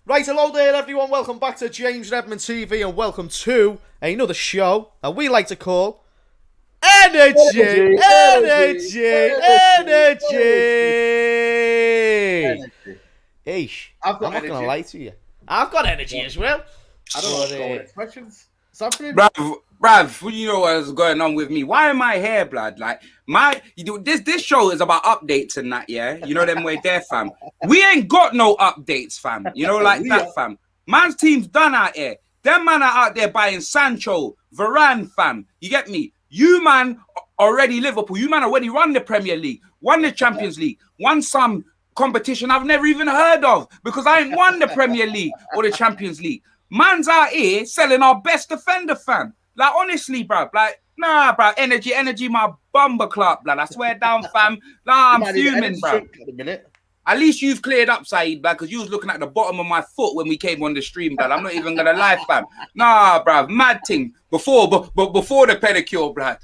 Right, hello there everyone, welcome back to James Redmond TV and welcome to another show that we like to call Energy. Eesh, I'm not going to lie to you. I've got energy as well. I don't know what's going on. Expressions? Something? Bruv, you know what's going on with me? Why am I here, blood? Like, this show is about updates and that, yeah? You know them way there, fam. We ain't got no updates, fam. You know, like that, fam. Man's team's done out here. Them man are out there buying Sancho, Varane, fam. You get me? You man already Liverpool. You man already won the Premier League, won the Champions League, won some competition I've never even heard of because I ain't won the Premier League or the Champions League. Man's out here selling our best defender, fam. Like, honestly, bro. Like, nah, bro. Energy, my bumper club, blood. I swear down, fam. Nah, I'm fuming, bro. At least you've cleared up, Saeed, blood, because you was looking at the bottom of my foot when we came on the stream, blood. I'm not even going to lie, fam. Nah, bro. Mad thing. Before the pedicure, blood.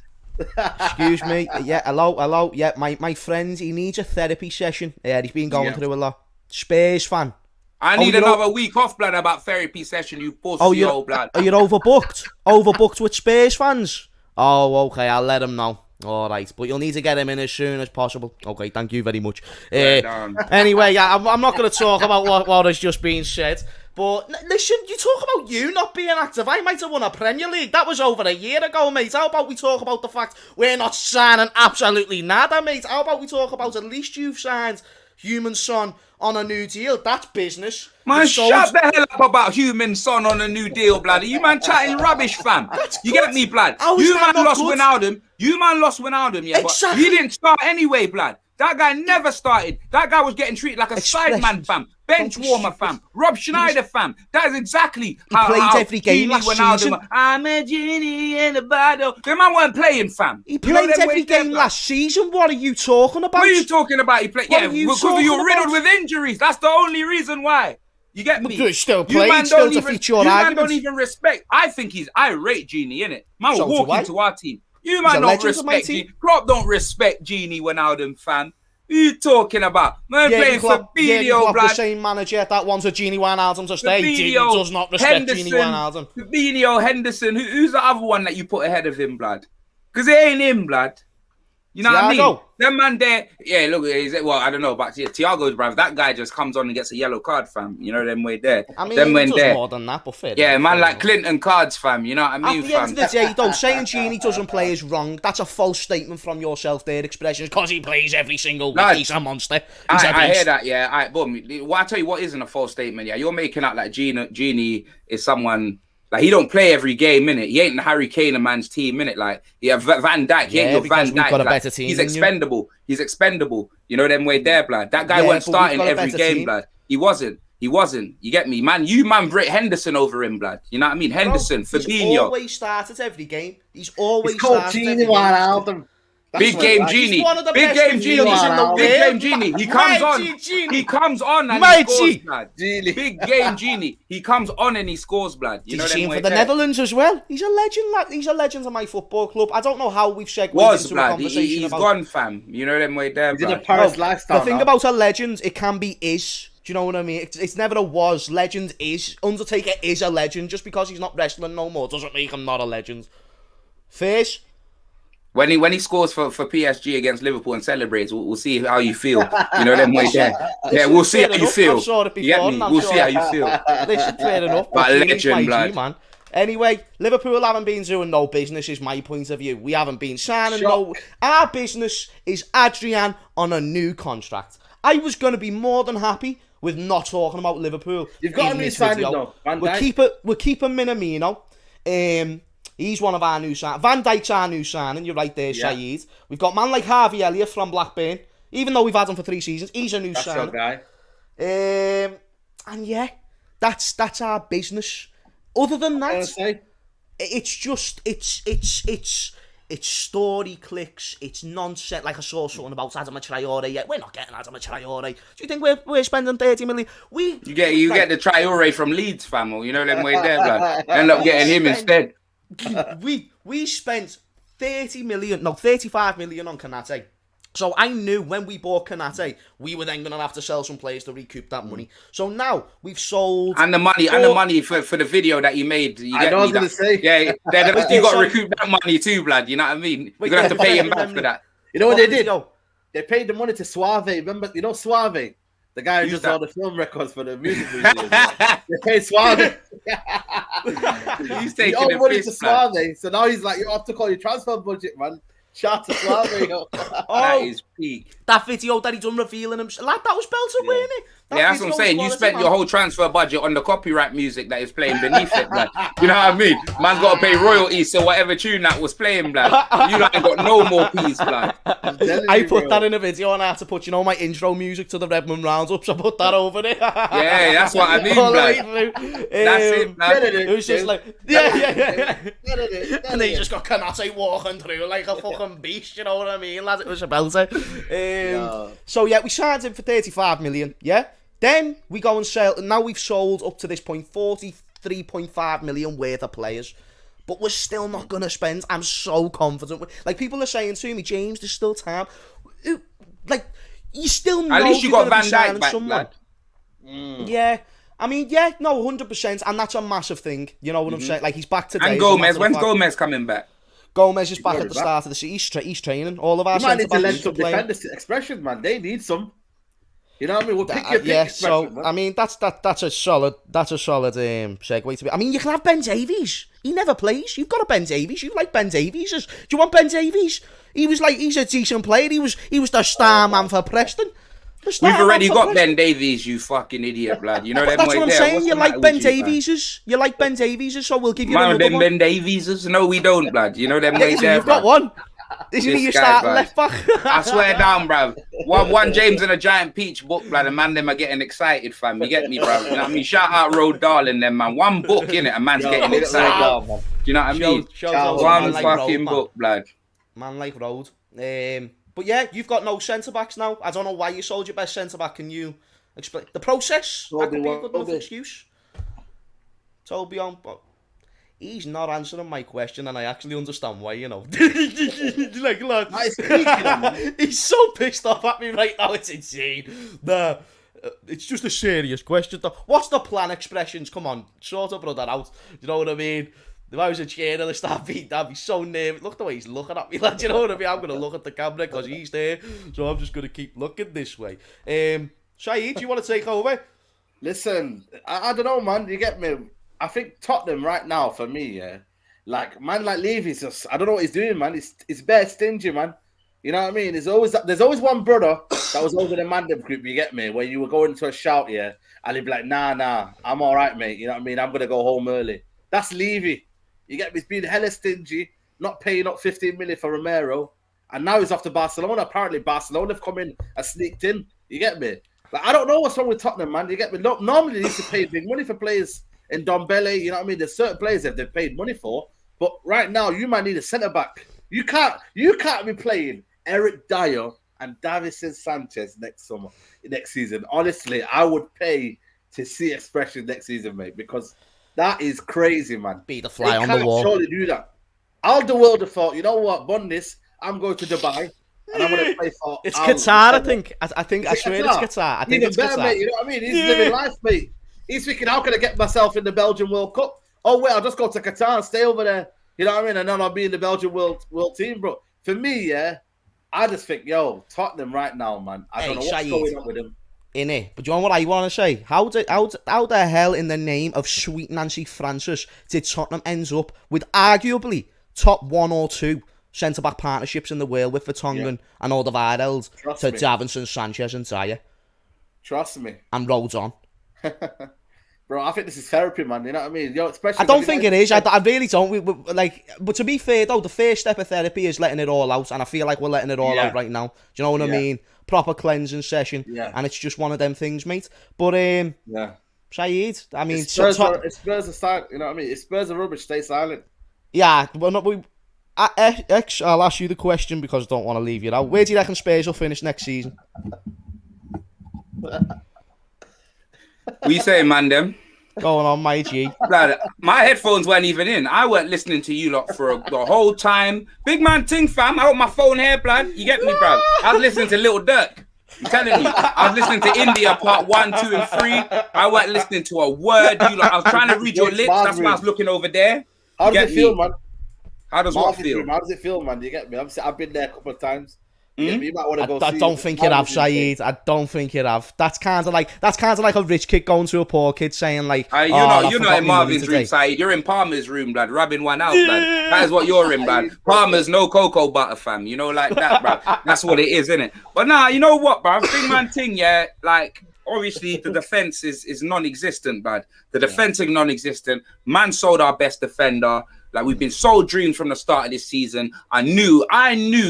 Excuse me. Yeah, hello. Yeah, my friend, he needs a therapy session. Yeah, he's been going through a lot. Spurs fan. I need another week off, blood, about therapy session, you pussy old blood. Are you overbooked? Overbooked with Spurs fans? Oh, okay, I'll let him know. All right, but you'll need to get him in as soon as possible. Okay, thank you very much. Anyway, I'm not going to talk about what has just been said. But listen, you talk about you not being active. I might have won a Premier League. That was over a year ago, mate. How about we talk about the fact we're not signing absolutely nada, mate? How about we talk about at least you've signed Human Son on a new deal? That's business. Man, shut the hell up about Human Son on a new deal, blood. You man chatting rubbish, fam. You get me, blood? You man lost Wijnaldum. You man lost Wijnaldum, yeah, exactly. But he didn't start anyway, blood. That guy never started. That guy was getting treated like a sideman, fam. Bench warmer, fam. Rob Schneider, fam. That is exactly how played every game last season. I'm a genie in the bottle. The man weren't playing, fam. He played every game last season. What are you talking about? What are you talking about? He played, because you're riddled with injuries. That's the only reason why. You get me? He's still playing, still to feature your argument. You man don't even respect. I rate Genie, innit? Man will walk into our team. You man don't respect Genie. Klopp don't respect Genie Wijnaldum, fam. Who you talking about? Man playing for Fuming, the same manager. That wants a Genie Wijnaldum to stay. Genie does not respect Genie Wijnaldum. Fuming, Henderson. Who's the other one that you put ahead of him, blood? Because it ain't him, blood. You know what I mean? Them man there, yeah, look, I don't know, but Thiago's, bruv, that guy just comes on and gets a yellow card, fam. You know, them way there. I mean, he does more than that, but fair. Yeah, man, like Clinton cards, fam. You know what I mean, fam? At the end of the day, though, saying Genie doesn't play is wrong. That's a false statement from yourself there, expressions, because he plays every single week. He's a monster. I hear that, yeah. Boom. Well, I tell you what isn't a false statement, yeah. You're making out like Genie is someone... Like, he don't play every game, innit? He ain't the Harry Kane of man's team, innit? Like, yeah, Van Dijk, he ain't your Van Dijk. Got a better team he's expendable. He's expendable. You know them way there, blood. That guy weren't starting every game, blood. He wasn't. You get me? Man, you Brit Henderson over him, blood. You know what I mean? Henderson, Fabinho. He's always started every game. He's always started every game. Big game Genie. Big game Genie. He comes on. He comes on and he scores, blood. Big game Genie. He comes on and he scores, blood. You know seen for the Netherlands as well. He's a legend, lad. He's a legend of my football club. I don't know how we've segued into a conversation he's about... gone, fam. You know them way there, blood. The thing about a legend, it can be is. Do you know what I mean? It's never a was. Legend is. Undertaker is a legend. Just because he's not wrestling no more doesn't make him not a legend. Face. When he scores for PSG against Liverpool and celebrates, we'll see how you feel. You know them way there. Yeah, we'll see how you feel. I've saw it before. We'll see how you feel. Listen, fair enough. But legend, blood. Man. Anyway, Liverpool haven't been doing no business, is my point of view. We haven't been signing no... Our business is Adrian on a new contract. I was going to be more than happy with not talking about Liverpool. You've got to re-sign him, though. We're keeping Minamino. He's one of our new signings. Van Dijk's our new signing. You're right there, Saeed. We've got man like Harvey Elliott from Blackburn. Even though we've had him for 3 seasons, he's a new signing. That's your guy. And yeah, that's our business. Other than that, it's just it's story clicks. It's nonsense. Like I saw something about Adama Traore. Yeah, we're not getting Adama Traore. Do you think we're spending 30 million? You get the Traore from Leeds, fam. You know them way there, blood. End up getting him instead. We spent 35 million on Kanate. So I knew when we bought Kanate, we were then going to have to sell some players to recoup that money. So now we've sold and the money for the video that you made. You I know I was going to say. Yeah, you got to recoup that money too, blood. You know what I mean? You're going to have to pay him back for that. You know what they did? They paid the money to Suave. Remember, Suave? The guy who does all the film records for the music videos. They paid Suave. He's taking all the money piss, to Suave. So now he's like, you have to call your transfer budget, man. Shout to Suave. That is peak. That video that he done revealing him, like that was belted, wasn't it? That's what I'm saying. You spent your whole transfer budget on the copyright music that is playing beneath it, blood. You know what I mean? Man's got to pay royalties to whatever tune that was playing, blood. You ain't got no more peace, blood. I put that in a video and I had to put, my intro music to the Redmond Roundups. I put that over there. Yeah, that's what I mean, blood. That's it, blood. It was just like, yeah. And they just got Kanate walking through like a fucking beast, you know what I mean, lads? It was about it. So, yeah, we signed him for 35 million, yeah? Then we go and sell, and now we've sold up to this point 43.5 million worth of players. But we're still not going to spend. I'm so confident. Like, people are saying to me, James, there's still time. Like, you still know. At least you got Van Dijk back, someone. Yeah. I mean, yeah, no, 100%. And that's a massive thing. You know what I'm saying? Like, he's back today. And Gomez. When's Gomez coming back? Gomez is back at the start of the season. He's training. All of our centre backs. You might need to let some defender expressions, man. They need some. You know what I mean? We'll pick your pick. So man. I mean that's a solid segue to be. I mean, you can have Ben Davies. He never plays. You've got a Ben Davies. You like Ben Davies? Do you want Ben Davies? He's a decent player. He was the star man for Preston. We've already got Ben Davies, you fucking idiot, blood. You know that. That's what I'm saying. You like Ben Davies? You like Ben Davies? So we'll give you another one. Ben Davies? No, we don't, blood. You know them way there. You've got one. Isn't he your starting left back? I swear down, bruv. One James and a giant peach book, blood. And man, them are getting excited, fam. You get me, bruv? You know what I mean? Shout out Road Darling, them, man. One book, innit? A man's getting excited. Do you know what I mean? One fucking book, blood. Man like Road. But yeah, you've got no centre-backs now. I don't know why you sold your best centre-back. Can you explain the process? That could be a good enough excuse. Toby on... He's not answering my question, and I actually understand why, like, lad, he's so pissed off at me right now, it's insane. It's just a serious question, though. What's the plan expressions? Come on, sort of brother out. You know what I mean? If I was a journalist, I'd be so nervous. Look the way he's looking at me, lad. You know what I mean? I'm going to look at the camera because he's there, so I'm just going to keep looking this way. Saeed, do you want to take over? Listen, I don't know, man. You get me? I think Tottenham right now, for me, like, man like Levy's just, I don't know what he's doing, man. It's bare stingy, man. You know what I mean? There's always one brother that was over the Mandem group, you get me, where you were going to a shout, and he'd be like, nah, I'm all right, mate. You know what I mean? I'm going to go home early. That's Levy. You get me? He's been hella stingy, not paying up 15 million for Romero, and now he's off to Barcelona. Apparently, Barcelona have come in and sneaked in. You get me? Like, I don't know what's wrong with Tottenham, man. You get me? Normally, they used to pay big money for players. In Dombele, you know what I mean? There's certain players that they've paid money for, but right now you might need a centre back. You can't be playing Eric Dyer and Davison Sanchez next season. Honestly, I would pay to see expression next season, mate, because that is crazy, man. Be the fly on the wall. Surely do that. Alderweireld have thought, you know what, bun this. I'm going to Dubai and I'm going to play for. It's Qatar, I think. I swear it's Qatar. I think it's Qatar. Mate, you know what I mean? He's living life, mate. He's thinking, how can I get myself in the Belgian World Cup? Oh, wait, I'll just go to Qatar and stay over there. You know what I mean? And then I'll be in the Belgian world team, bro. For me, I just think, Tottenham right now, man. I don't know what's going on with him. Innit? But do you know what I want to say? How the hell in the name of sweet Nancy Francis did Tottenham end up with arguably top 1 or 2 centre-back partnerships in the world with Vertonghen and Alderweireld to Davinson, Sanchez and Dyer? Trust me. And Rhodes on. Bro, I think this is therapy, man. You know what I mean? I don't think it is. I really don't. But to be fair, though, the first step of therapy is letting it all out, and I feel like we're letting it all out right now. Do you know what I mean? Proper cleansing session, and it's just one of them things, mate. But Saeed, I mean, Spurs are silent. You know what I mean? If Spurs are rubbish, stay silent. Yeah, well, I'll ask you the question because I don't want to leave you out. Where do you reckon Spurs will finish next season? What you saying, man, them? going on, my G? Blood, my headphones weren't even in. I weren't listening to you lot for the whole time. Big man ting, fam. I got my phone here, blood. You get me, bro? I was listening to Little Dirk. I'm telling you. I was listening to India part 1, 2, and 3. I wasn't listening to a word. I was trying to read your lips. That's why I was looking over there. How does it feel, man? How does what feel? How does it feel, man? You get me? I've been there a couple of times. You might want to go. I don't think you have, Saeed. I don't think you have. That's kind of like a rich kid going to a poor kid saying like, you're not in Marvin's room, Saeed. You're in Palmer's room, blood, rubbing one out, blood. That is what you're in, blood. Palmer's no cocoa butter, fam. You know, like that, bro. That's what it is, innit? But nah, you know what, bro? Big man thing, yeah. Like, obviously, the defense is non-existent, blood. The defense is non-existent. Man sold our best defender. Like, we've been sold dreams from the start of this season. I knew,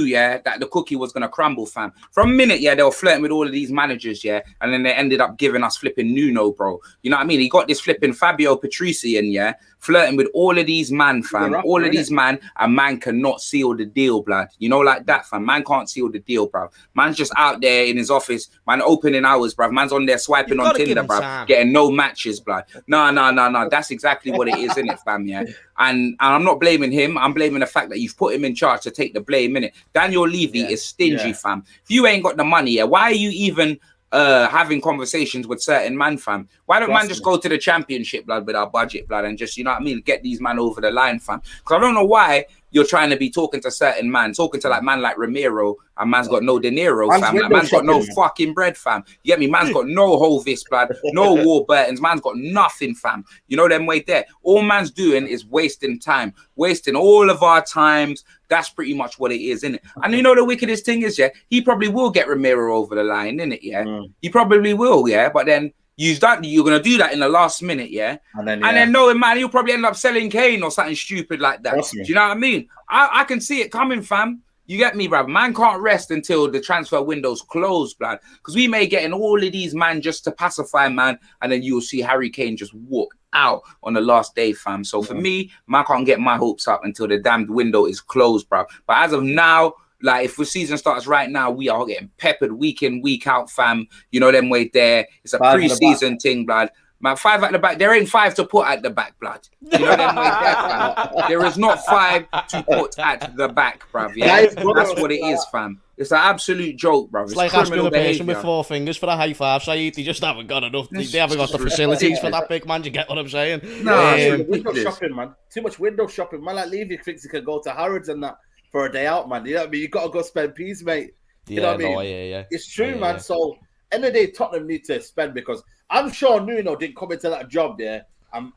yeah, that the cookie was going to crumble, fam. From a minute, yeah, they were flirting with all of these managers, yeah, and then they ended up giving us flipping Nuno, bro. You know what I mean? He got this flipping Fabio Patrician, yeah, flirting with all of these man, fam. All of these man, and man cannot seal the deal, blood. You know, like that, fam. Man can't seal the deal, bro. Man's just out there in his office, man, opening hours, bro. Man's on there swiping on Tinder, bro, getting no matches, blood. No. That's exactly what it is, innit, fam, yeah? And I'm not blaming him. I'm blaming the fact that you've put him in charge to take the blame, innit? Daniel Levy is stingy, fam. If you ain't got the money, yeah, why are you even having conversations with certain man, fam? Why don't man just go to the championship, blood, with our budget, blood, and just, you know what I mean, get these man over the line, fam? Because I don't know why you're trying to be talking to certain man, talking to like man like Ramiro, and man's got no De Niro, fam. Like, man's got no fucking bread, fam. You get me? Man's got no Hovis, blood, no Warburtons. Man's got nothing, fam. You know them way there. All man's doing is wasting time, wasting all of our times. That's pretty much what it is, innit? And you know the wickedest thing is, yeah, he probably will get Ramiro over the line, innit? Yeah, he probably will, yeah. But then you're gonna do that in the last minute, yeah. And then knowing, man, he'll probably end up selling Kane or something stupid like that. Do you know what I mean? I can see it coming, fam. You get me, bruv? Man can't rest until the transfer window's closed, blood. Because we may get in all of these, man, just to pacify, man. And then you'll see Harry Kane just walk out on the last day, fam. So for me, man can't get my hopes up until the damned window is closed, bruv. But as of now, like, if the season starts right now, we are getting peppered week in, week out, fam. You know them way there. It's a pre-season thing, blood. Man, 5 at the back. There ain't 5 to put at the back, blood. You know them way there, fam. There is not 5 to put at the back, bruv. Yeah, that's what it is, fam. It's an absolute joke, bruv. It's like asking a person with 4 fingers for a high five, Saeed. They just haven't got enough. They haven't got the facilities for that, big man. You get what I'm saying? No, window shopping, man. Too much window shopping. Man, like Levy thinks he can go to Harrods and that for a day out, man. You know what I mean? You got to go spend peas, mate. You know what I mean? Yeah. It's true, man. So, end of the day, Tottenham need to spend, because I'm sure Nuno didn't come into that job there and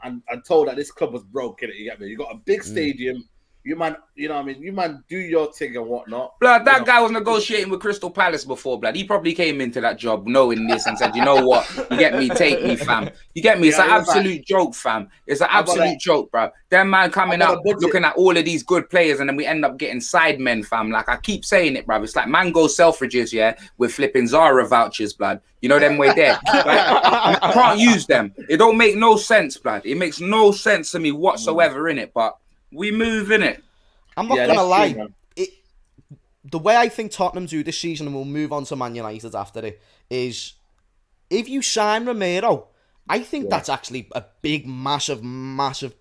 told that this club was broke, innit? You get me? You got a big stadium. You man, you know what I mean? You man do your thing and whatnot. Blood, that guy was negotiating with Crystal Palace before, blood. He probably came into that job knowing this and said, you know what? You get me? Take me, fam. You get me? It's an absolute joke, fam. It's an absolute joke, bro. Them man coming up looking at all of these good players and then we end up getting side men, fam. Like, I keep saying it, bro. It's like Mango Selfridges, yeah, with flipping Zara vouchers, blood. You know them way there. Like, I can't use them. It don't make no sense, blood. It makes no sense to me whatsoever, innit? But we move in it. I'm not gonna lie. The way I think Tottenham do this season, and we'll move on to Man United after it, is if you sign Ramiro, I think that's actually a big, massive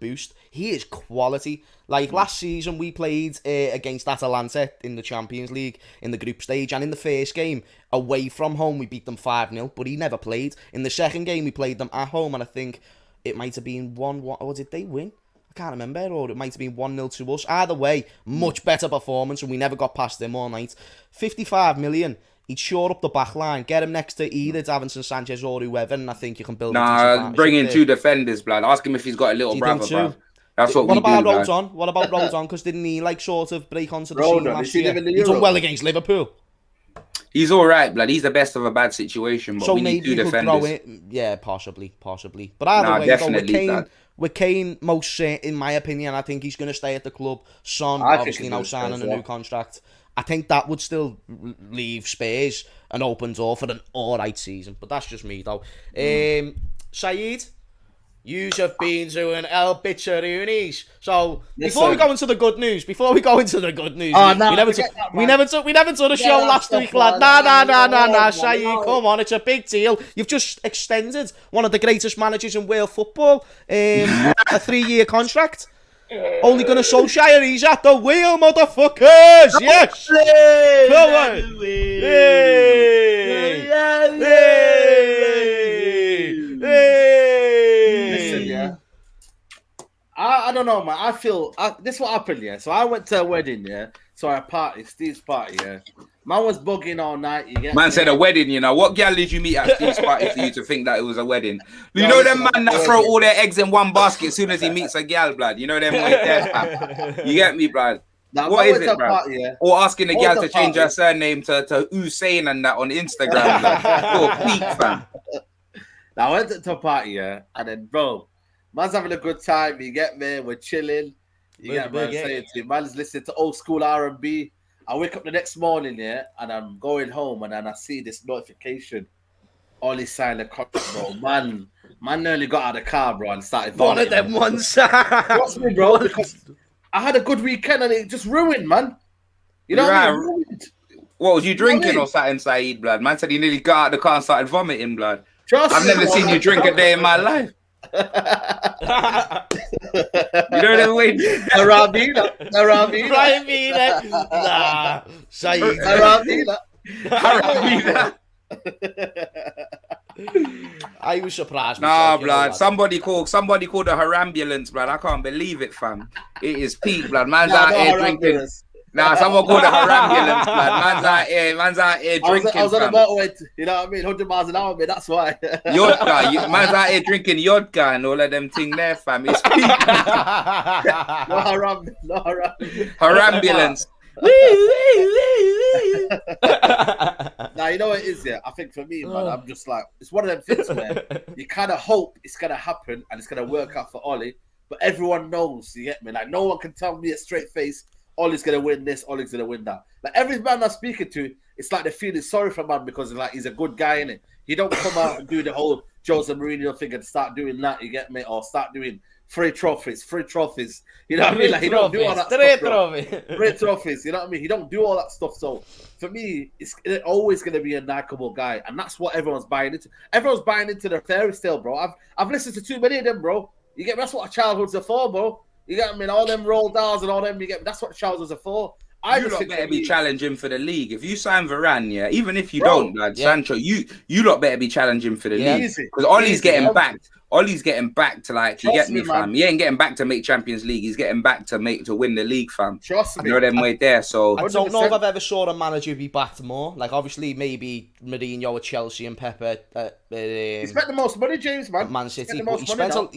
boost. He is quality. Like last season, we played against Atalanta in the Champions League in the group stage, and in the first game away from home, we beat them 5-0. But he never played. In the second game, we played them at home, and I think it might have been 1-1. Or did they win? I can't remember, or it might have been 1-0 to us. Either way, much better performance, and we never got past them all night. 55 million. He'd shore up the back line, get him next to either Davinson Sanchez or whoever, and I think you can build. Bring in 2 defenders, blood. Ask him if he's got a little brother, bro. That's what about Rodon? What about Rodon? Because didn't he like sort of break onto the scene last year? He's done well against Liverpool. He's all right, blood. He's the best of a bad situation, but so we need 2 defenders. Yeah, possibly. But either way, definitely, with Kane, in my opinion, I think he's going to stay at the club. Son, obviously now signing a new contract. I think that would still leave Spurs an open door for an alright season. But that's just me, though. Saeed, Yous have been doing El Bitcheroonies. So before we go into the good news, we never done a show last week, lad. Nah, Saeed, come on, it's a big deal. You've just extended one of the greatest managers in world football, a 3-year contract. Only gonna Solskjær, he's at the wheel, motherfuckers! Yes! Come on! Listen, yeah. I don't know, man. I feel this is what happened, yeah. So I went to a wedding, yeah. So a party, Steve's party, yeah. Man was bugging all night. You get man said a wedding, you know. What gal did you meet at Steve's party for you to think that it was a wedding? You know them man that throw all their eggs in one basket as soon as he meets a gal, blood. You know them right there, fam. You get me, blood. Now, what is it, bro? Party, yeah. Or asking the gal to change her surname to Usain and that on Instagram, blood. Oh, peak, fam. Now I went to a party, yeah, and then, bro, man's having a good time. You get me? We're chilling. You get me? I'm saying to you, man's listening to old school R&B. I wake up the next morning, yeah, and I'm going home, and then I see this notification. Ollie signed a contract, bro. Man nearly got out of the car, bro, and started one of them ones. Trust me, bro, because I had a good weekend, and it just ruined, man. You know what I mean? Ruined. What, was you drinking or something, Saeed, blood? Man said he nearly got out of the car and started vomiting, blood. I've never seen you drink a day in my life. You know the way Arabina. Nah, Saeed. Arabina. I was surprised. Nah, blood. Somebody called a harambulance, blood. I can't believe it, fam. It is peak, blood. Man's out here drinking. Nah, someone called a harambulance, blood. Man's out here drinking. I was on a motorway, you know what I mean? 100 miles an hour, man. That's why. Yodka. Man's out here drinking Yodka and all of them thing there, fam. It's peak. No harambulance. Now, you know what it is, yeah? I think for me, man, I'm just like, it's one of them things where you kind of hope it's going to happen and it's going to work out for Ollie, but everyone knows, you get me? Like, no one can tell me a straight face, Ollie's going to win this, Ollie's going to win that. Like, every man I'm speaking to, it's like they're feeling sorry for man because like he's a good guy, innit? He don't come out and do the whole Jose Mourinho thing and start doing that, you get me? Or start doing free trophies. You know what I mean? Like, he don't do all that stuff. Free trophies, you know what I mean? He don't do all that stuff. So, for me, it's always going to be a likable guy. And that's what everyone's buying into. Everyone's buying into the fairy tale, bro. I've listened to too many of them, bro. You get me? That's what childhoods are for, bro. You get me? All them Roald Dahls and all them, you get me? That's what childhoods are for. You lot better be challenging for the league. If you sign Varane, yeah, even if you don't, lad, Sancho, you lot better be challenging for the league. Because Ollie's getting backed. Ollie's getting back to like, you get me, fam. He ain't getting back to make Champions League. He's getting back to win the league, fam. Trust me. I know them way there. So I don't know if I've ever saw a manager be backed more. Like obviously maybe Mourinho at Chelsea and Pepe. He spent the most money, James, man. Man City. He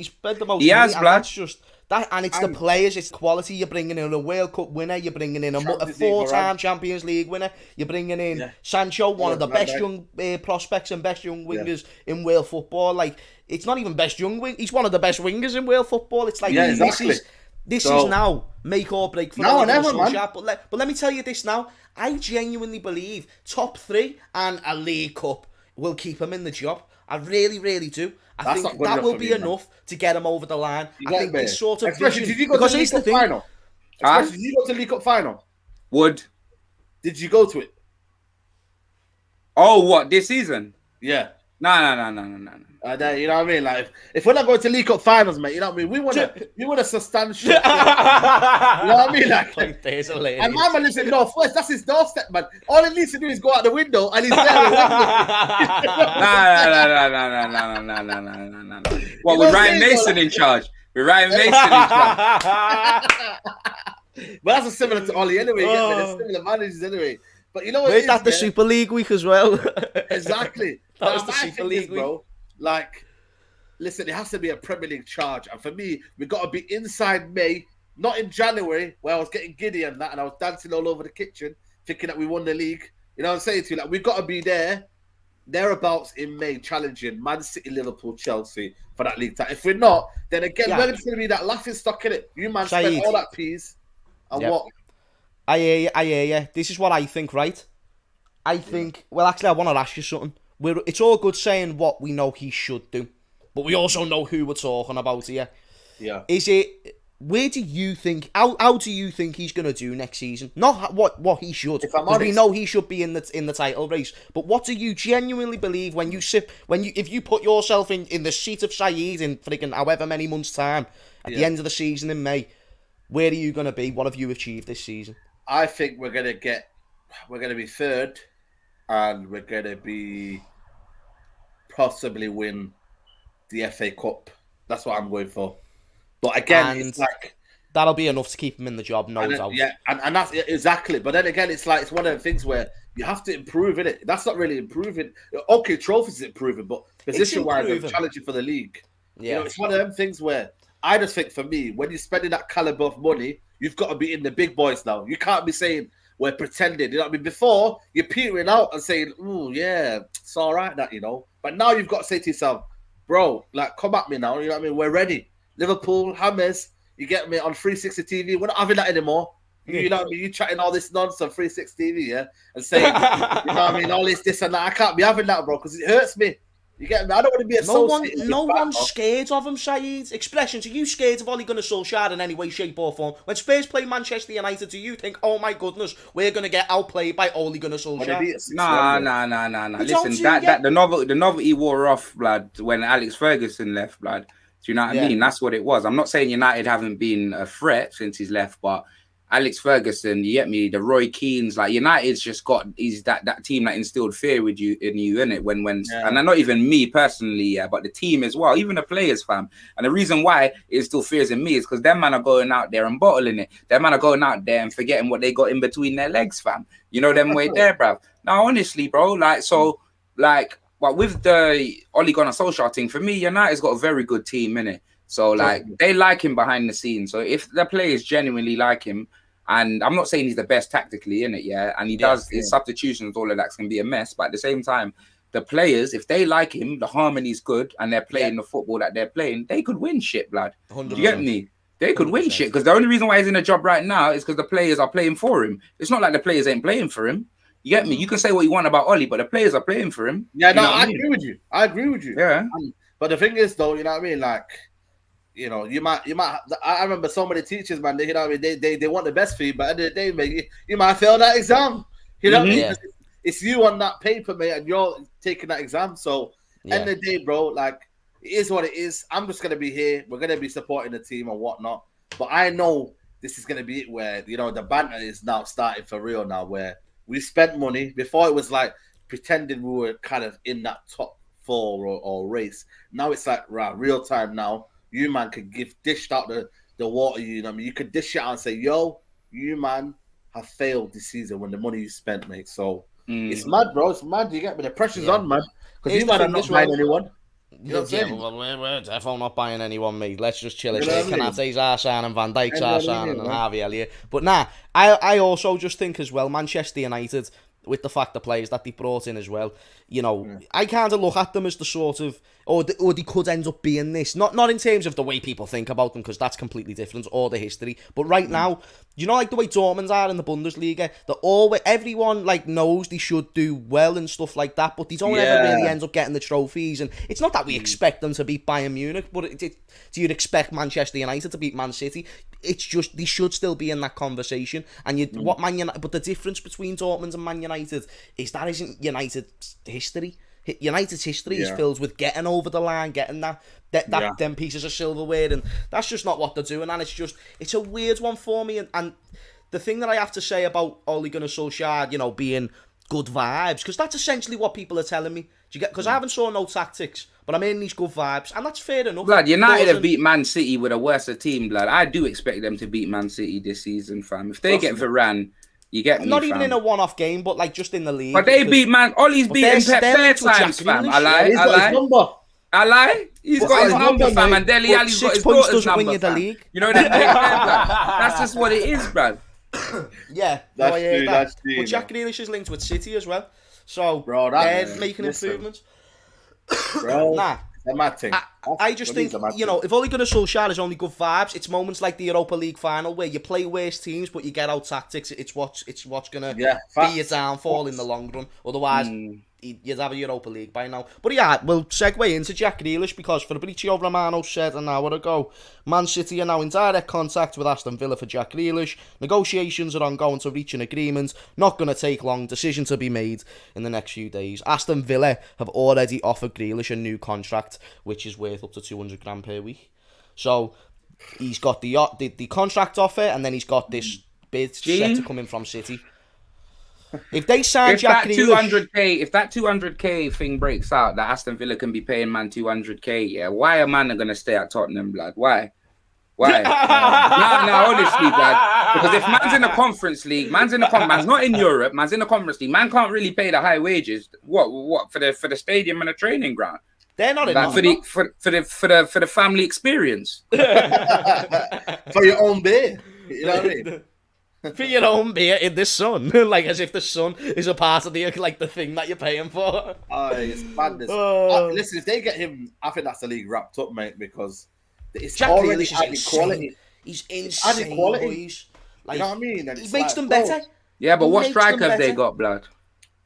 spent the most. He money, has, blood. That's just that, and it's the players, it's the quality. You're bringing in a World Cup winner. You're bringing in a 4-time Champions League winner. You're bringing in Sancho, one of the best young prospects and best young wingers in world football. Like. It's not even best young wing. He's one of the best wingers in world football. It's like this is now make or break for now and ever, man. But let me tell you this now. I genuinely believe top 3 and a League Cup will keep him in the job. I really, really do. I think that will be enough to get him over the line. I think this sort of especially did you go to the League Cup final? Especially did you go to the League Cup final? Did you go to it? Oh, what, this season? Yeah. No. You know what I mean? Like, if we're not going to League Cup finals, mate, you know what I mean? We want a substantial. You know what I mean? Like, and my man lives in North West. That's his doorstep, man. All he needs to do is go out the window, and he's there. No. What, with Ryan Mason in charge? With Ryan Mason in charge. But that's a similar to Ollie anyway. They're similar managers anyway. But you know what? Made that the Super League week as well. Exactly. That was the Super League week, bro. Like, listen, it has to be a Premier League charge. And for me, we got to be inside May, not in January, where I was getting giddy and that, and I was dancing all over the kitchen, thinking that we won the league. You know what I'm saying to you? Like, we've got to be thereabouts in May, challenging Man City, Liverpool, Chelsea for that league title. If we're not, then again, we're just going to be that laughing stock in it. You man spend all that peas, and what? I hear you. This is what I think, right? I think, well, actually, I want to ask you something. It's all good saying what we know he should do. but we also know who we're talking about here. Yeah. Is it? Where do you think? How do you think he's going to do next season? Not what he should, because we know he should be in the title race. But what do you genuinely believe if you put yourself in the seat of Saeed in freaking however many months' time at the end of the season in May? Where are you going to be? What have you achieved this season? I think we're going to be third, and we're going to be possibly win the FA Cup. That's what I'm going for. But again, it's like that'll be enough to keep him in the job, no doubt. Yeah, and that's exactly. But then again, it's one of the things where you have to improve in it. That's not really improving. Okay, trophies is improving, but position-wise, I'm challenging for the league. Yeah, it's one of them things where I just think, for me, when you're spending that caliber of money, you've got to be in the big boys now. You can't be saying we're pretending. You know what I mean? Before, you're petering out and saying, "Oh yeah, it's all right," that But now you've got to say to yourself, "Bro, like, come at me now." You know what I mean? We're ready. Liverpool, Hamez, you get me on 360 TV. We're not having that anymore. You know what I mean? You chatting all this nonsense on 360 TV, yeah, and saying, you know what I mean, all this and that. I can't be having that, bro, because it hurts me. You get me? I don't want to be associated. No one's scared of him, Saeed. Expressions. Are you scared of Ole Gunnar Solskjær in any way, shape, or form? When Spurs play Manchester United, do you think, oh my goodness, we're going to get outplayed by Ole Gunnar Solskjær? Nah. Listen, the novelty wore off, blood, when Alex Ferguson left, blood. Do you know what I mean? That's what it was. I'm not saying United haven't been a threat since he's left, but Alex Ferguson, you get me, the Roy Keanes, like United's just got that team that instilled fear in you, innit? And not even me personally, but the team as well, even the players, fam. And the reason why it still fears in me is because them man are going out there and bottling it. Them man are going out there and forgetting what they got in between their legs, fam. You know them way there, bruv. Now, honestly, bro, but with the Ole Gunnar Solskjær thing, for me, United's got a very good team, innit? So, they like him behind the scenes. So, if the players genuinely like him, and I'm not saying he's the best tactically, innit, and he does his substitutions, all of that can be a mess. But at the same time, the players, if they like him, the harmony's good, and they're playing the football that they're playing, they could win shit, blood. 100%. You get me? They could 100%. Win shit, because the only reason why he's in a job right now is because the players are playing for him. It's not like the players ain't playing for him. You get me? You can say what you want about Oli, but the players are playing for him. Yeah, no, I agree with you. I agree with you. Yeah. But the thing is, though, you know what I mean? Like, you might. I remember so many teachers, man. You know what I mean? They want the best for you, but at the end of the day, mate, you might fail that exam. You know what I mean? Yeah. It's you on that paper, mate, and you're taking that exam. So, end of the day, bro, like, it is what it is. I'm just gonna be here. We're gonna be supporting the team and whatnot. But I know this is gonna be it, where the banter is now starting for real now, where we spent money. Before it was like pretending we were kind of in that top 4 or race. Now it's like, right, real time now. You, man, could dished out the water, you know what I mean? You could dish it out and say, yo, you, man, have failed this season when the money you spent, mate. So it's mad, bro. It's mad. You get me? The pressure's on, man. Because you, man, are not buying anyone. You know what I'm saying? We're definitely not buying anyone, mate. Let's just chill it. Kanate's our signing, Van Dijk's our signing, and Harvey Elliott. But I also just think as well, Manchester United, with the fact the players that they brought in as well, I kind of look at them as the sort of, or they could end up being this. Not in terms of the way people think about them, because that's completely different, or the history. But right now, like the way Dortmund are in the Bundesliga, everyone like knows they should do well and stuff like that, but they don't ever really end up getting the trophies. And it's not that we expect them to beat Bayern Munich, but do you expect Manchester United to beat Man City? It's just they should still be in that conversation. And but the difference between Dortmund and Man United is that isn't United's history. United's history is filled with getting over the line, getting them pieces of silverware, and that's just not what they're doing. And it's a weird one for me. And the thing that I have to say about Ole Gunnar Solskjær, being good vibes, because that's essentially what people are telling me. Do you get? Because I haven't saw no tactics, but I'm in these good vibes, and that's fair enough. Blood, United have beat Man City with a worse team, blood. I do expect them to beat Man City this season, fam. If they get Varane, you get me, not even in a one-off game, but like just in the league. But they beat Man. Ollie's beaten Pep bare times, fam. I lie. He's got his number, fam, and Dele Alli's got his daughter's number. Win you the league. You know what I mean? That's just what it is, bruv. Yeah, that's true. But Jack Grealish is linked with City as well, so they're making improvements. Bro, I just think, if Ole Gunnar Solskjær is only good vibes, it's moments like the Europa League final where you play worse teams but you get out tactics. It's what's gonna be your downfall in the long run. Otherwise, you'd have a Europa League by now. But yeah, we'll segue into Jack Grealish because Fabrizio Romano said an hour ago, Man City are now in direct contact with Aston Villa for Jack Grealish. Negotiations are ongoing to reach an agreement. Not going to take long. Decision to be made in the next few days. Aston Villa have already offered Grealish a new contract, which is worth up to 200 grand per week. So he's got the contract offer, and then he's got this bid set to come in from City. If they sign Jack Grealish, if that 200k thing breaks out, that Aston Villa can be paying man 200k, yeah, why are man going to stay at Tottenham, blood? Why? No, honestly, blood. Because if man's in the Conference League, man's not in Europe, man's in the Conference League, man can't really pay the high wages. What for the stadium and the training ground? They're not in for the family experience. For your own beer, you know what I mean? For your own beer in the sun, like as if the sun is a part of the thing that you're paying for. Oh, it's madness. Listen, if they get him, I think that's the league wrapped up, mate. Because it's Jack already Grealish added quality. He's insane. Added quality. Boys. Like, you know what I mean? And he makes them better. Yeah, but what striker have they got, blood?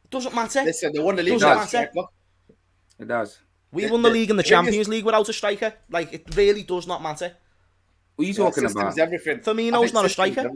Doesn't matter. Listen, they won the league. Doesn't matter. It does. We won the league and the Champions League without a striker. Like, it really does not matter. What are you talking about? Everything. Firmino's not a striker.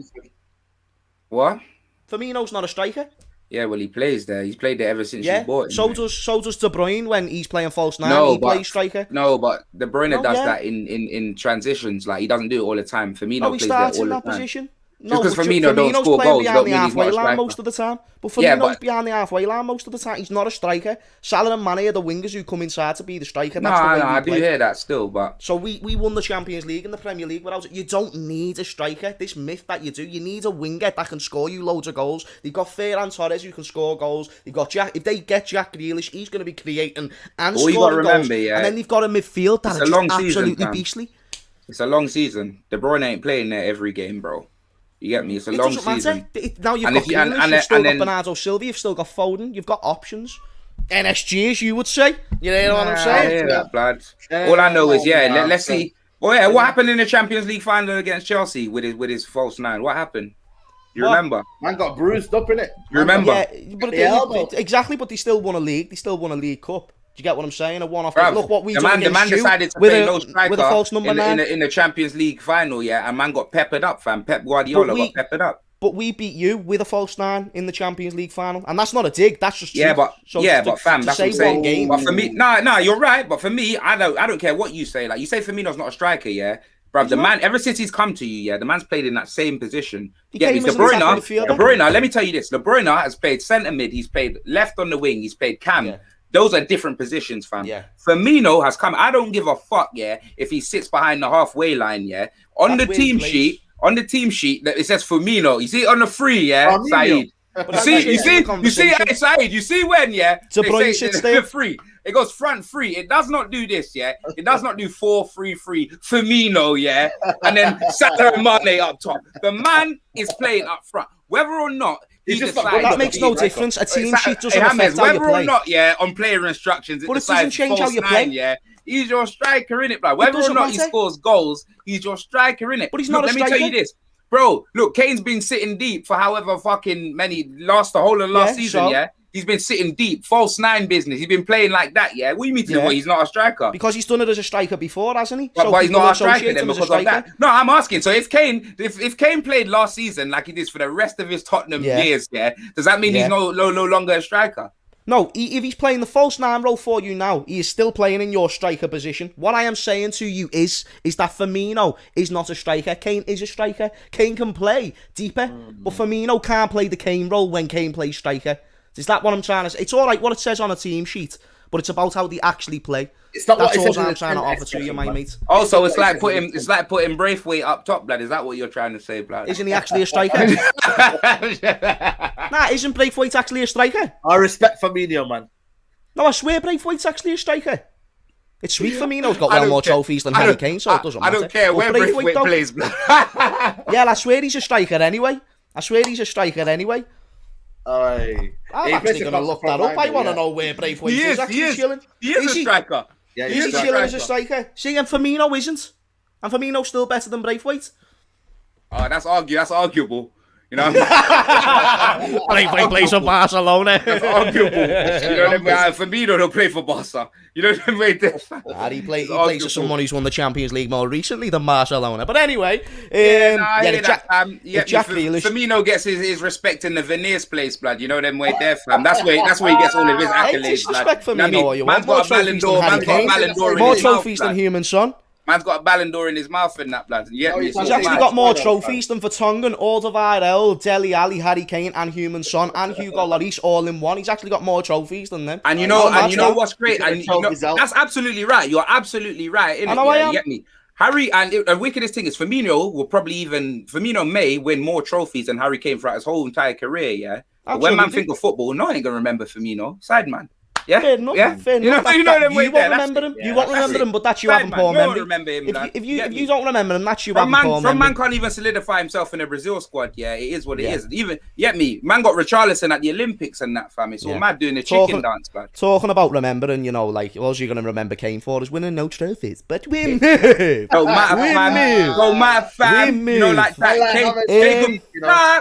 What? Firmino's not a striker. Yeah, well, he plays there. He's played there ever since you bought him. So does De Bruyne when he's playing false nine. He plays striker. No, but De Bruyne does that in transitions. Like, he doesn't do it all the time. Firmino plays there all the time. That position. No, because Firmino don't score goals, behind the halfway line most of the time. But Firmino's behind the halfway line most of the time. He's not a striker. Salah and Mane are the wingers who come inside to be the striker. I do hear that still, but... So we won the Champions League and the Premier League without it. You don't need a striker. This myth that you do. You need a winger that can score you loads of goals. They've got Ferran Torres who can score goals. They've got Jack. If they get Jack Grealish, he's going to be creating and scoring goals. Yeah, and then they've got a midfield that is just absolutely beastly. It's a long season. De Bruyne ain't playing there every game, bro. You get me? It's a long season. Now you've got Grealish, you've still got Bernardo Silva, you've still got Foden, you've got options. NSG, as you would say. You know what I'm saying? I hear that, blood. All I know is, let's see. Oh yeah, what happened in the Champions League final against Chelsea with his false nine? What happened? You remember? Man got bruised up, innit? You remember? Yeah, exactly, but they still won a league. They still won a League Cup. Do you get what I'm saying? A one-off. Look what we the done man decided to play no striker with a false number in the Champions League final, yeah, and man got peppered up, fam. Pep Guardiola got peppered up. But we beat you with a false nine in the Champions League final, and that's not a dig. That's just but fam, that's what I'm saying. Game. But for me, no, you're right. But for me, I don't care what you say. Like you say, Firmino's not a striker, yeah. Bruv, the man, ever since he's come to you, yeah, the man's played in that same position. De Bruyne, let me tell you this. De Bruyne has played centre mid. He's played left on the wing. He's played cam. Yeah. Those are different positions, fam. Yeah. Firmino has come. I don't give a fuck, yeah, if he sits behind the halfway line, yeah. On the team sheet, it says Firmino. You see it on the free, yeah, Saeed. You see, Saeed. You see when, yeah, De Bruyne sits there free. It goes front free. It does not do this, yeah. It does not do 4-3-3 Firmino, yeah, and then Salah and Mane up top. The man is playing up front, whether or not. That makes no difference. A team sheet doesn't affect how you play. Whether or not, yeah, on player instructions, but it doesn't change how you play. Yeah, he's your striker, innit, bro? Whether or not he scores goals, he's your striker, innit? But he's not a striker. Let me tell you this, bro. Look, Kane's been sitting deep for however fucking many the whole of last season, yeah. He's been sitting deep, false nine business. He's been playing like that, yeah. What do you mean to what? He's not a striker? Because he's done it as a striker before, hasn't he? But he's not a striker then because of that. No, I'm asking. So if Kane played last season like he did for the rest of his Tottenham years, yeah, does that mean he's no longer a striker? No, if he's playing the false nine role for you now, he is still playing in your striker position. What I am saying to you is that Firmino is not a striker. Kane is a striker. Kane can play deeper, but Firmino can't play the Kane role when Kane plays striker. Is that what I'm trying to say? It's all right what it says on a team sheet, but it's about how they actually play. It's not That's what all I'm trying to offer to you, my mate. Also, it's like putting Braithwaite up top, blood. Is that what you're trying to say, blood? Isn't he actually a striker? Nah, isn't Braithwaite actually a striker? I respect Firmino, man. No, I swear Braithwaite's actually a striker. It's sweet Firmino's got more trophies than Harry Kane, so it doesn't matter. I don't care where Braithwaite plays, blood. Yeah, I swear he's a striker anyway. I'm actually going to look that up. I want to know where Braithwaite is actually chilling. He is a striker. Yeah, he's chilling as a striker. See, and Firmino isn't. And Firmino's still better than Braithwaite. Oh, that's arguable. You know what I mean? Plays for Barcelona. Arguable. You know what I mean? Firmino don't play for Barca. You know what I mean? He plays for someone who's won the Champions League more recently than Barcelona. But anyway, Jack Grealish. Firmino gets his respect in the Veneers place, blood. You know them way there, fam. That's where he gets all of his accolades. Disrespect Firmino, you know what I mean? Man's got a Ballon d'Or. Man's got a Ballon d'Or. More trophies than Human Son. Man's got a Ballon d'Or in his mouth and that, blood. He's actually got more trophies than Vertonghen, Alderweireld, Dele Alli, Harry Kane, and Human Son, and Hugo Lloris all in one. He's actually got more trophies than them. And you know what's great? And that's absolutely right. You're absolutely right. You get me? Harry, and the wickedest thing is Firmino may win more trophies than Harry Kane throughout his whole entire career, yeah? But when man think of football, no one ain't gonna remember Firmino. Side man. Yeah, fair enough. Yeah. Fair enough. You know them you won't remember him. You won't remember him, but that's you having poor memory. Remember him, if you don't remember him, that's you having poor memory. Man can't even solidify himself in the Brazil squad. Yeah, it is what it is. Even man got Richarlison at the Olympics and that, fam. It's all mad doing the chicken dance, man. Talking about remembering, like, all you're gonna remember Kane for is winning no trophies, but win. Go mad, fam. You know, like that. Kane,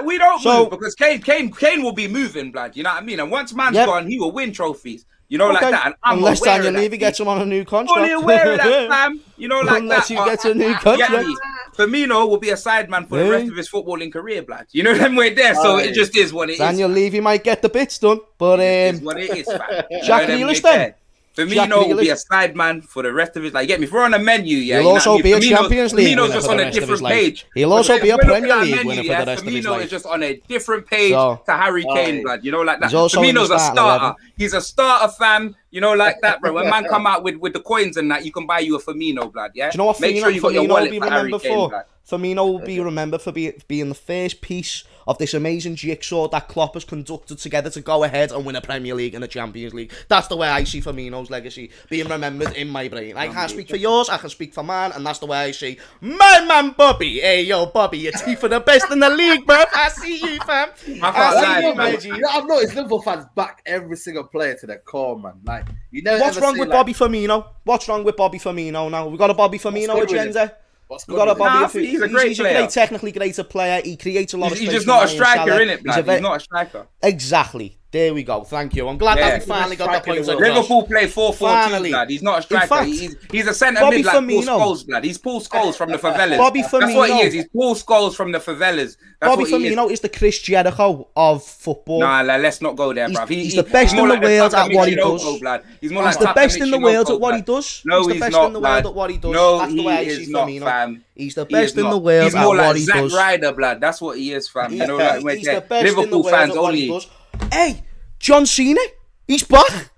we don't move because Kane will be moving, blood. You know what I mean? And once man's gone, he will win trophies. You know, like that. And I'm unless Daniel Levy gets him on a new contract. Fully aware of that, fam. You know, like unless that. Unless he gets a new contract. Firmino will be a sideman for the rest of his footballing career, blood. You know them way there, so it just is what it is. Daniel Levy might get the bits done, but it is what it is, fam. Jack Grealish then. Firmino will be a sideman for the rest of his life. Get me? If we're on a menu, he'll also be a Champions League winner Firmino's just on a different page. He'll also be a Premier League winner for the rest of his life. Firmino is just on a different page to Harry Kane, blood. You know, like that. Firmino's a starter. He's a starter, fam. You know, like that, bro. When man come out with the coins and that, you can buy you a Firmino, blood. Yeah. Do you know what Make sure you got your wallet for Harry Kane, blood. Firmino will be remembered for being the first piece of this amazing jigsaw that Klopp has conducted together to go ahead and win a Premier League and a Champions League. That's the way I see Firmino's legacy being remembered in my brain. I can't speak for yours, I can speak for mine, and that's the way I see my man Bobby. Hey, yo, Bobby, you're for the best in the league, bro. I see you, fam. I've noticed Liverpool fans back every single player to their core, man. Like, you never. What's wrong with Bobby Firmino? What's wrong with Bobby Firmino now? We've got a Bobby Firmino agenda. He's a great, technically greater player. He creates a lot of space. He's just not a striker, innit? He's not a striker. Exactly. There we go. Thank you. I'm glad that we finally got that point across. Liverpool play 4-4-2, lad. He's not a striker. Fact, he's a centre mid like Paul Scholes, lad. He's Paul Scholes from the favelas. Bobby Firmino. That's what he is. He's Paul Scholes from the favelas. Bobby Firmino is the Chris Jericho of football. Nah, let's not go there, bruv. He's the best in the world at what he does. He's more like the best in the world at what he does. No, he's not, lad. No, he is not, fam. He's the best in the world at what he does. He's more like Zack Ryder, blood. That's what he is, fam. You know, like he's the best Liverpool fans only. Hey, John Cena, he's back.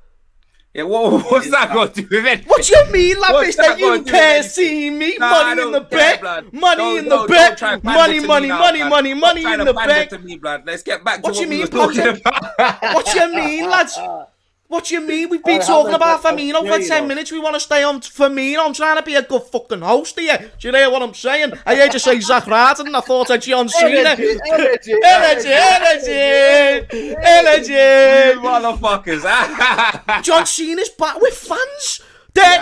Yeah, what's that got to do with it? What you mean, like, Mr. You can't see me? Money in the bet, money in the bet, money in the bet. Let's get back to what you mean, What you mean, lads? What you mean? We've been talking about Firmino for 10 minutes. We want to stay on Firmino. I'm trying to be a good fucking host here. Do you hear what I'm saying? I heard you say Zach Ryder and I thought of John Cena. Energy. Motherfuckers. John Cena's back with fans. That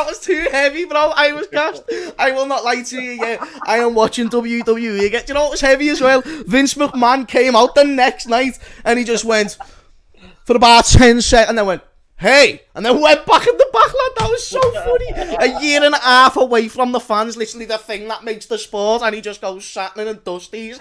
was too heavy, bro. I was gassed. I will not lie to you. Yeah, I am watching WWE again. Do you know what was heavy as well? Vince McMahon came out the next night and he just went for about 10 seconds and then went, hey, and then went back in the back, lad. That was so funny. A year and a half away from the fans, literally the thing that makes the sport, and he just goes satin and dusties.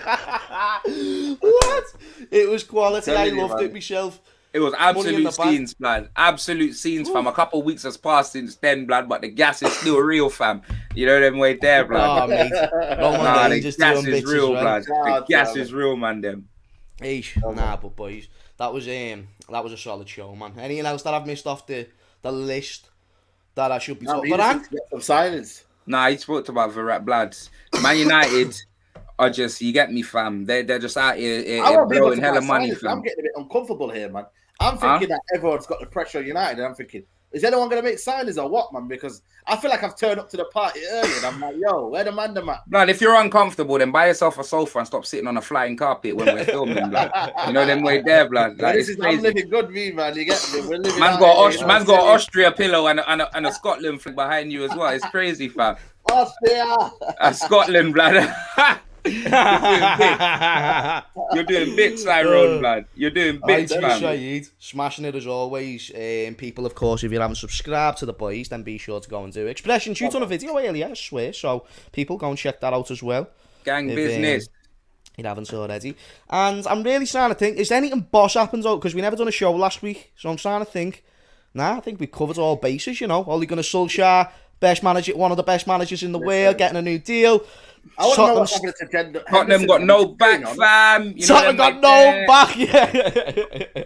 What? It was quality. I loved it myself. It was absolute scenes, blood. Absolute scenes, fam. A couple of weeks has passed since then, blood, but the gas is still real, fam. You know them way there, blood. Oh, mate. The gas is real, blood. The gas is real, man, them. Nah, but boys, that was a solid show, man. Anything else that I've missed off the list that I should be talking about? Some silence. Nah, he spoke about Verrat bloods. Man United are just, you get me, fam. They're just out here blowing hella money, fam. I'm getting a bit uncomfortable here, man. I'm thinking that everyone's got the pressure on United, and I'm thinking, Is anyone going to make signings or what, man? Because I feel like I've turned up to the party early and I'm like, yo, where the man, Blood, if you're uncomfortable, then buy yourself a sofa and stop sitting on a flying carpet when we're filming, blood. You know them way there, blood. Like, this it's is crazy. I'm living good, me, man. You get me? We're living Man's out got here, man's got an Austria pillow and a Scotland flag behind you as well. It's crazy, fam. Austria. A Scotland, blood. You're doing bits, Tyrone, blood. You're doing bits, fam. Saeed, smashing it as always. People, of course, if you haven't subscribed to the boys, then be sure to go and do it. Expression shoot on a video earlier, I swear. So people go and check that out as well. Gang business. You haven't already. And I'm really trying to think, is anything boss happens out? Because we never done a show last week. So I'm trying to think. Nah, I think we covered all bases, you know. Ole Gunnar Solskjær, best manager, one of the best managers in the world, getting a new deal. I want to know what's happening to Tottenham got no back, fam. Tottenham got no back, yeah.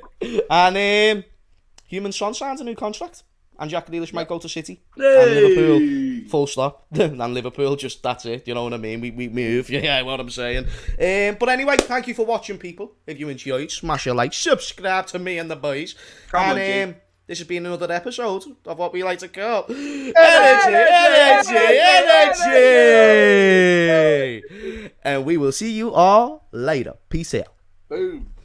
And Human Son signs a new contract. And Jack Grealish might go to City. Hey. And Liverpool, full stop. And Liverpool, just that's it. You know what I mean? We move. Yeah, what I'm saying. But anyway, thank you for watching, people. If you enjoyed, smash a like, subscribe to me and the boys. This has been another episode of what we like to call Energy. And we will see you all later. Peace out. Boom.